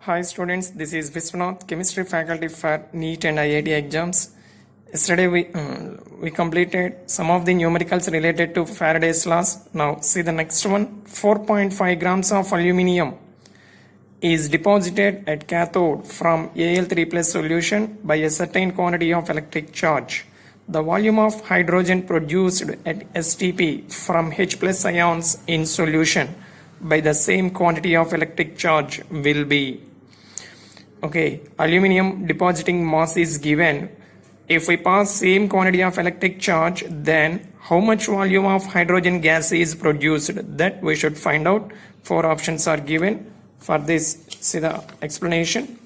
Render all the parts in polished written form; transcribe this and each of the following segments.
Hi students, this is Viswanath, chemistry faculty for NEET and IIT exams. Yesterday we completed some of the numericals related to Faraday's laws. Now see the next one. 4.5 grams of aluminium is deposited at cathode from Al3 plus solution by a certain quantity of electric charge. The volume of hydrogen produced at STP from H plus ions in solution by the same quantity of electric charge will be. Okay, aluminium depositing mass is given. If we pass same quantity of electric charge, then how much volume of hydrogen gas is produced? That we should find out. 4 options are given. For this, see the explanation.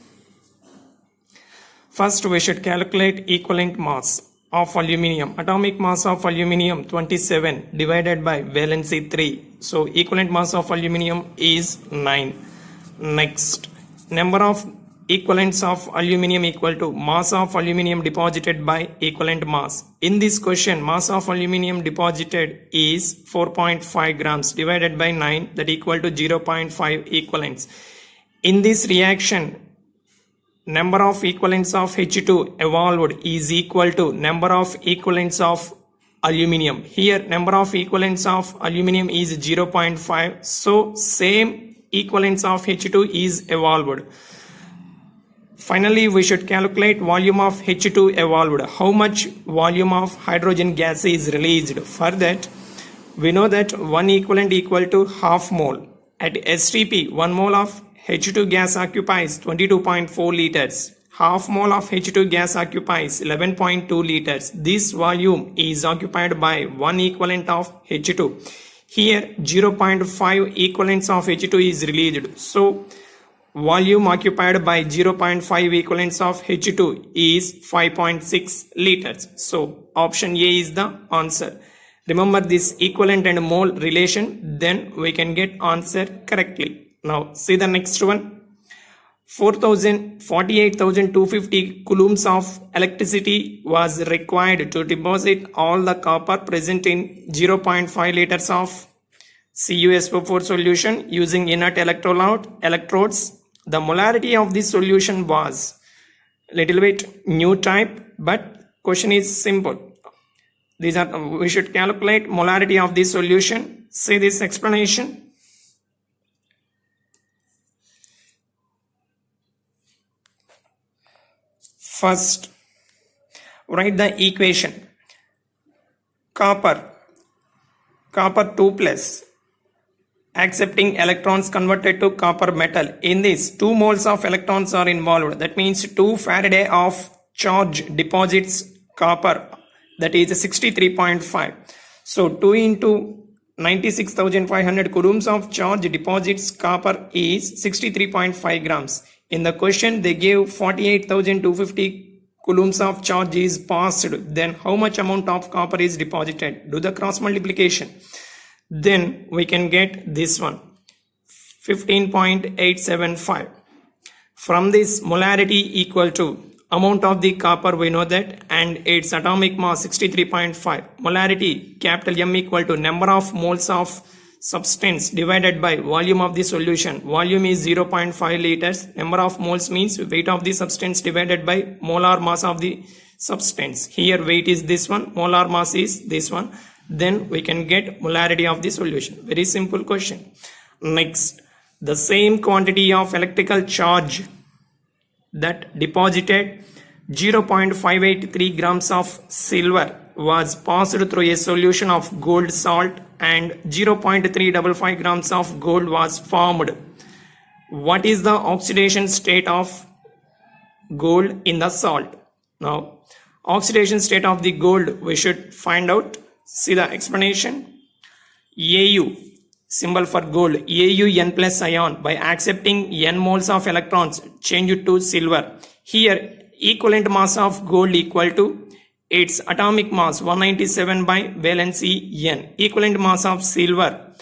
First, we should calculate equivalent mass of aluminium. Atomic mass of aluminium 27 divided by valency 3. So equivalent mass of aluminium is 9. Next, number of equivalents of aluminium equal to mass of aluminium deposited by equivalent mass. In this question, mass of aluminium deposited is 4.5 grams divided by 9, that equal to 0.5 equivalents. In this reaction, number of equivalents of H2 evolved is equal to number of equivalents of aluminium. Here number of equivalents of aluminium is 0.5, so same equivalents of H2 is evolved. Finally, we should calculate volume of H2 evolved. How much volume of hydrogen gas is released? For that, we know that 1 equivalent equal to half mole. At STP, 1 mole of H2 gas occupies 22.4 liters. Half mole of H2 gas occupies 11.2 liters. This volume is occupied by 1 equivalent of H2. Here, 0.5 equivalents of H2 is released. So, volume occupied by 0.5 equivalents of H2 is 5.6 liters. So option A is the answer. Remember this equivalent and mole relation, then we can get answer correctly. Now see the next one. 48,250 coulombs of electricity was required to deposit all the copper present in 0.5 liters of CuSO4 solution using inert electrodes. The molarity of this solution was little bit new type, but question is simple. We should calculate molarity of this solution. See this explanation. First, write the equation. Copper 2 plus accepting electrons converted to copper metal. In this, 2 moles of electrons are involved. That means 2 Faraday of charge deposits copper, that is 63.5. So 2 into 96,500 coulombs of charge deposits copper is 63.5 grams. In the question, they gave 48,250 coulombs of charge is passed. Then how much amount of copper is deposited? Do the cross multiplication. Then we can get this one, 15.875. From this, molarity equal to amount of the copper, we know that, and its atomic mass 63.5. Molarity capital M equal to number of moles of substance divided by volume of the solution. Volume is 0.5 liters. Number of moles means weight of the substance divided by molar mass of the substance. Here weight is this one, molar mass is this one. Then we can get molarity of the solution. Very simple question. Next, the same quantity of electrical charge that deposited 0.583 grams of silver was passed through a solution of gold salt and 0.355 grams of gold was formed. What is the oxidation state of gold in the salt? Now, oxidation state of the gold we should find out. See the explanation. Au, symbol for gold, Au N plus ion, by accepting N moles of electrons change it to silver. Here equivalent mass of gold equal to its atomic mass 197 by valency N. Equivalent mass of silver,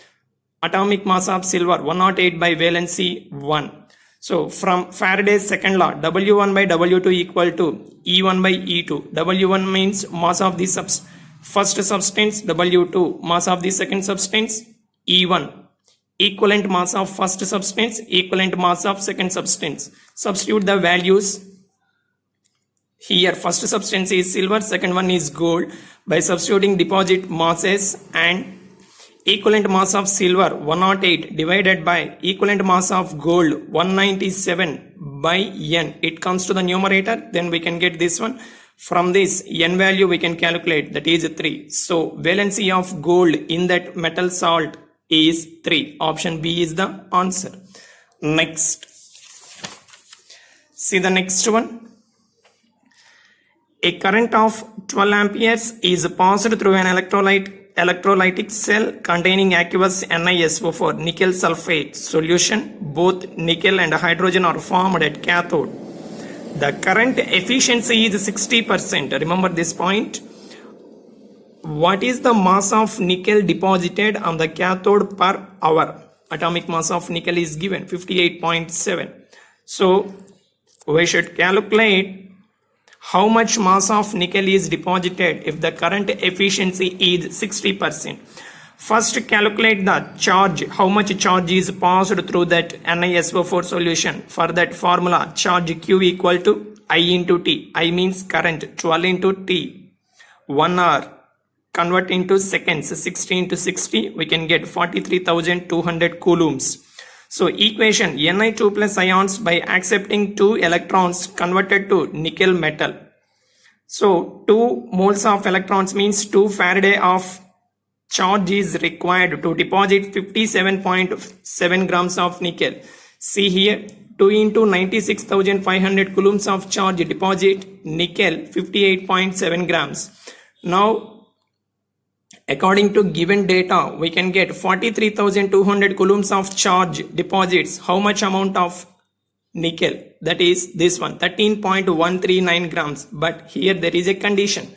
atomic mass of silver 108 by valency 1. So from Faraday's second law, W1 by W2 equal to E1 by E2. W1 means mass of the first substance, W2 mass of the second substance, E1 equivalent mass of first substance, equivalent mass of second substance. Substitute the values. Here first substance is silver, second one is gold. By substituting deposit masses and equivalent mass of silver 108 divided by equivalent mass of gold 197 by n, it comes to the numerator, then we can get this one. From this n value we can calculate, that is 3. So valency of gold in that metal salt is 3. Option B is the answer. Next, see the next one. A current of 12 amperes is passed through an electrolytic cell containing aqueous NiSO4 nickel sulfate solution. Both nickel and hydrogen are formed at cathode. The current efficiency is 60%. Remember this point. What is the mass of nickel deposited on the cathode per hour? Atomic mass of nickel is given 58.7. So we should calculate how much mass of nickel is deposited if the current efficiency is 60%. First calculate the charge, how much charge is passed through that NiSO4 solution. For that formula, charge Q equal to I into T. I means current, 12 into T, 1 hour. Convert into seconds, 60 into 60, we can get 43,200 coulombs. So equation Ni2 plus ions by accepting 2 electrons converted to nickel metal. So 2 moles of electrons means 2 Faraday of charge is required to deposit 57.7 grams of nickel. See here, 2 into 96,500 coulombs of charge deposit nickel 58.7 grams. Now according to given data, we can get 43,200 coulombs of charge deposits. How much amount of nickel? That is this one, 13.139 grams. But here there is a condition.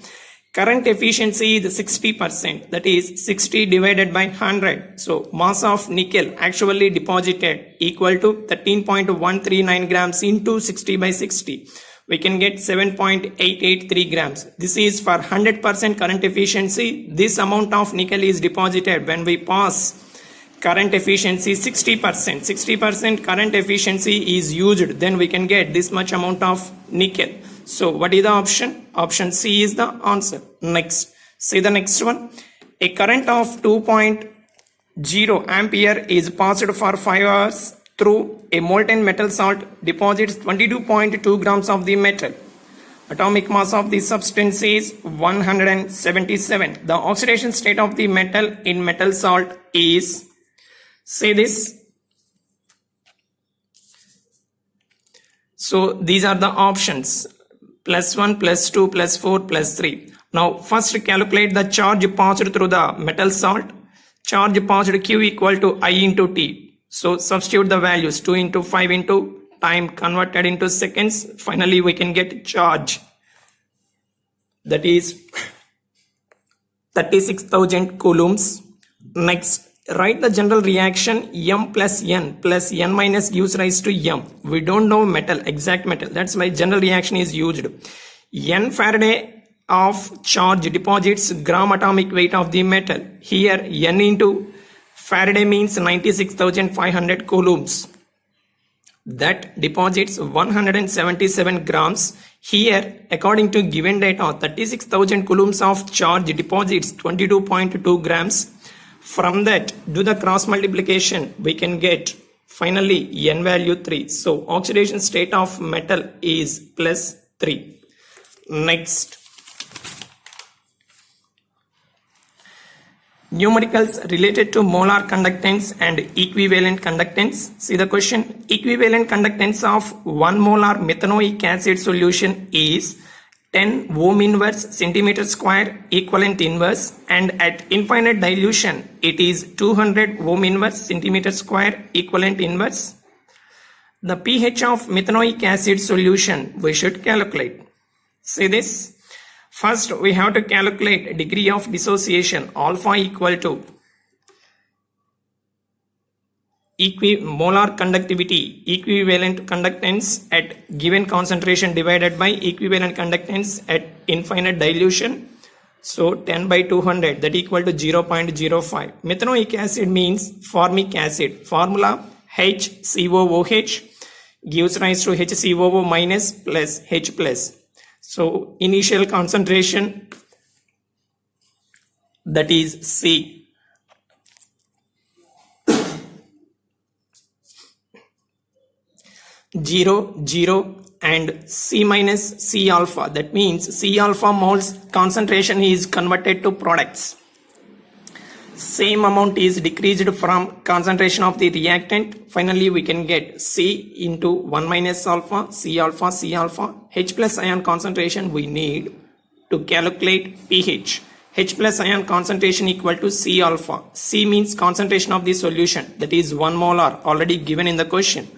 Current efficiency is 60%. That is 60 divided by 100. So mass of nickel actually deposited equal to 13.139 grams into 60 by 60. We can get 7.883 grams. This is for 100% current efficiency. This amount of nickel is deposited when we pass current efficiency 60%. 60% current efficiency is used. Then we can get this much amount of nickel. So what is the option? Option C is the answer. Next, see the next one. A current of 2.0 ampere is passed for 5 hours through a molten metal salt, deposits 22.2 grams of the metal. Atomic mass of the substance is 177. The oxidation state of the metal in metal salt is, say this. So these are the options, +1, +2, +4, +3. Now first calculate the charge passed through the metal salt. Charge passed Q equal to I into T. So substitute the values, 2 into 5 into time converted into seconds. Finally we can get charge, that is 36,000 coulombs. Next, write the general reaction M plus N minus gives rise to M. We don't know metal, exact metal. That's why general reaction is used. N Faraday of charge deposits gram atomic weight of the metal. Here N into Faraday means 96,500 coulombs. That deposits 177 grams. Here, according to given data, 36,000 coulombs of charge deposits 22.2 grams. From that, do the cross multiplication, we can get finally N value 3. So oxidation state of metal is +3. Next, numericals related to molar conductance and equivalent conductance. See the question. Equivalent conductance of 1 molar methanoic acid solution is 10 ohm inverse centimeter square equivalent inverse, and at infinite dilution it is 200 ohm inverse centimeter square equivalent inverse. The pH of methanoic acid solution we should calculate. See this. First, we have to calculate degree of dissociation, alpha equal to molar conductivity, equivalent conductance at given concentration divided by equivalent conductance at infinite dilution. So 10 by 200 that equal to 0.05. Methanoic acid means formic acid. Formula HCOOH gives rise to HCOO minus plus H plus. So initial concentration, that is C. 0, 0 and C minus C alpha. That means C alpha moles concentration is converted to products. Same amount is decreased from concentration of the reactant. Finally, we can get C into 1 minus alpha, C alpha, C alpha. H plus ion concentration we need to calculate pH. H plus ion concentration equal to C alpha. C means concentration of the solution, that is 1 molar, already given in the question.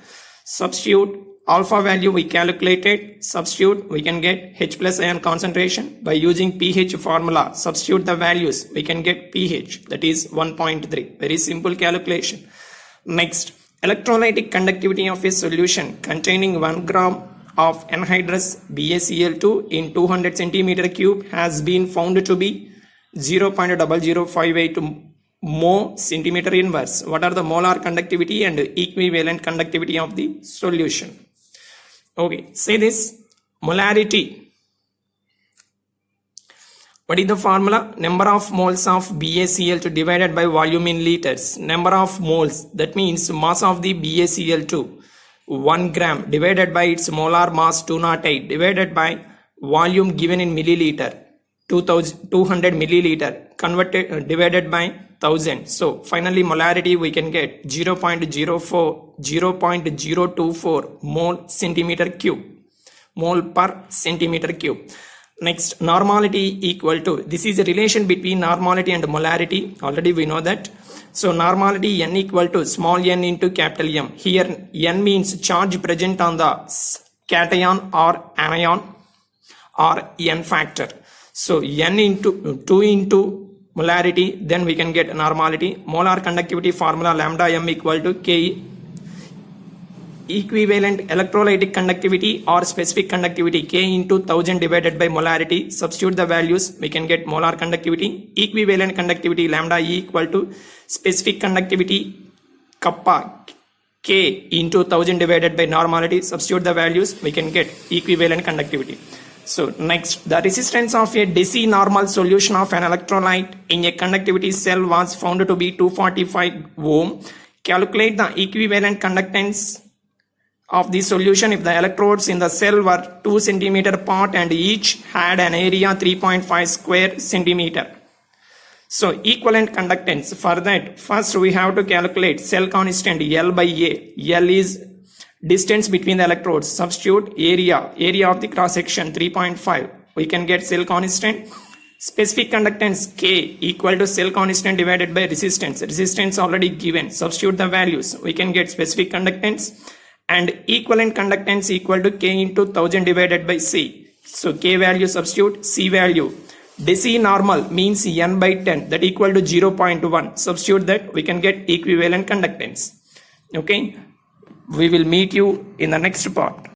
Substitute alpha value we calculated, substitute, we can get H plus ion concentration by using pH formula. Substitute the values, we can get pH, that is 1.3. Very simple calculation. Next, electrolytic conductivity of a solution containing 1 gram of anhydrous BaCl2 in 200 centimeter cube has been found to be 0.0058 mho centimeter inverse. What are the molar conductivity and equivalent conductivity of the solution? Okay, say this, molarity. What is the formula? Number of moles of BaCl2 divided by volume in liters. Number of moles, that means mass of the BaCl2, 1 gram divided by its molar mass 208 divided by volume given in milliliter, 200 milliliter converted divided by 1000. So finally molarity we can get 0.24 mole centimeter cube, mole per centimeter cube. Next, normality equal to, this is a relation between normality and molarity, already we know that. So normality n equal to small n into capital M. Here n means charge present on the cation or anion or n factor. So n into 2 into molarity, then we can get normality. Molar conductivity formula lambda m equal to K. Equivalent electrolytic conductivity or specific conductivity, K into 1000 divided by molarity. Substitute the values, we can get molar conductivity. Equivalent conductivity lambda E equal to specific conductivity kappa K into 1000 divided by normality. Substitute the values, we can get equivalent conductivity. So next, the resistance of a deci normal solution of an electrolyte in a conductivity cell was found to be 245 ohm. Calculate the equivalent conductance of the solution if the electrodes in the cell were 2 centimeter apart and each had an area 3.5 square centimeter. So equivalent conductance, for that first we have to calculate cell constant L by A. L is distance between the electrodes. Substitute area of the cross section 3.5. We can get cell constant. Specific conductance K equal to cell constant divided by resistance. Resistance already given. Substitute the values. We can get specific conductance. And equivalent conductance equal to K into 1000 divided by C. So K value substitute, C value. Deci normal means n by 10, that equal to 0.1. Substitute that, we can get equivalent conductance. Okay. We will meet you in the next part.